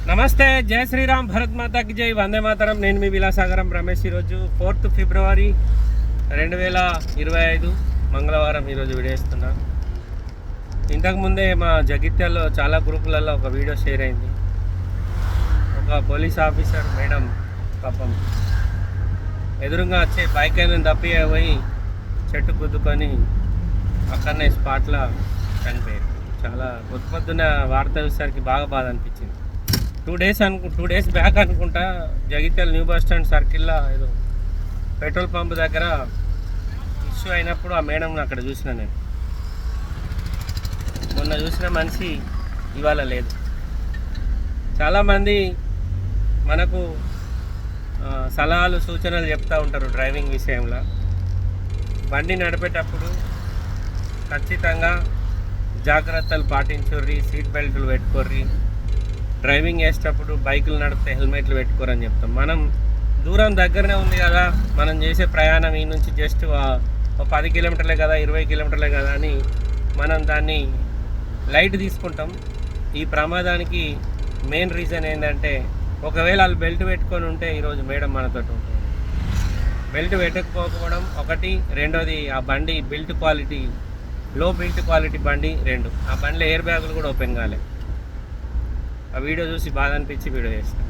నమస్తే, జై శ్రీరామ్, భరత్ మాతాకి జై, వందే మాతరం. నేను మీ విలాసాగరం రమేష్. ఈరోజు 4th ఫిబ్రవరి 2025 మంగళవారం. ఈరోజు వీడియో ఇస్తున్నా. ఇంతకుముందే మా జగిత్యాల్లో చాలా గ్రూపులలో ఒక వీడియో షేర్ అయింది. ఒక పోలీస్ ఆఫీసర్ మేడం పాపం ఎదురుగా వచ్చే బైక్ అయినా తప్పి పోయి చెట్టు గుద్దుకొని అక్కడనే స్పాట్లో చనిపోయారు. చాలా పొద్దున వార్త చూసేసరికి బాగా బాధ అనిపించింది. 2 డేస్ బ్యాక్ అనుకుంటా, జగిత్యాల న్యూ బస్ స్టాండ్ సర్కిల్లో ఏదో పెట్రోల్ పంప్ దగ్గర ఇష్యూ అయినప్పుడు ఆ మేడంని అక్కడ చూసిన నేను. మొన్న చూసిన మనిషి ఇవాళ లేదు. చాలామంది మనకు సలహాలు సూచనలు చెప్తూ ఉంటారు డ్రైవింగ్ విషయంలో. బండి నడిపేటప్పుడు ఖచ్చితంగా జాగ్రత్తలు పాటించుర్రి, సీట్ బెల్ట్లు పెట్టుకోర్రి, డ్రైవింగ్ చేసేటప్పుడు బైకులు నడిపితే హెల్మెట్లు పెట్టుకోరని చెప్తాం. మనం దూరం దగ్గరనే ఉంది కదా, మనం చేసే ప్రయాణం ఈ నుంచి జస్ట్ 10 కిలోమీటర్లే కదా, 20 కిలోమీటర్లే కదా అని మనం దాన్ని లైట్ తీసుకుంటాం. ఈ ప్రమాదానికి మెయిన్ రీజన్ ఏంటంటే, ఒకవేళ వాళ్ళు బెల్ట్ పెట్టుకొని ఉంటే ఈరోజు మేడం మనతో ఉంటుంది. బెల్ట్ పెట్టకపోవడం ఒకటి, రెండోది ఆ బండి బిల్ట్ క్వాలిటీ లో బిల్ట్ క్వాలిటీ బండి. 2 ఆ బండిలో ఎయిర్ బ్యాగులు కూడా ఓపెన్ కాలేదు. ఆ వీడియో చూసి బాధ అనిపించి వీడియో చేస్తాను.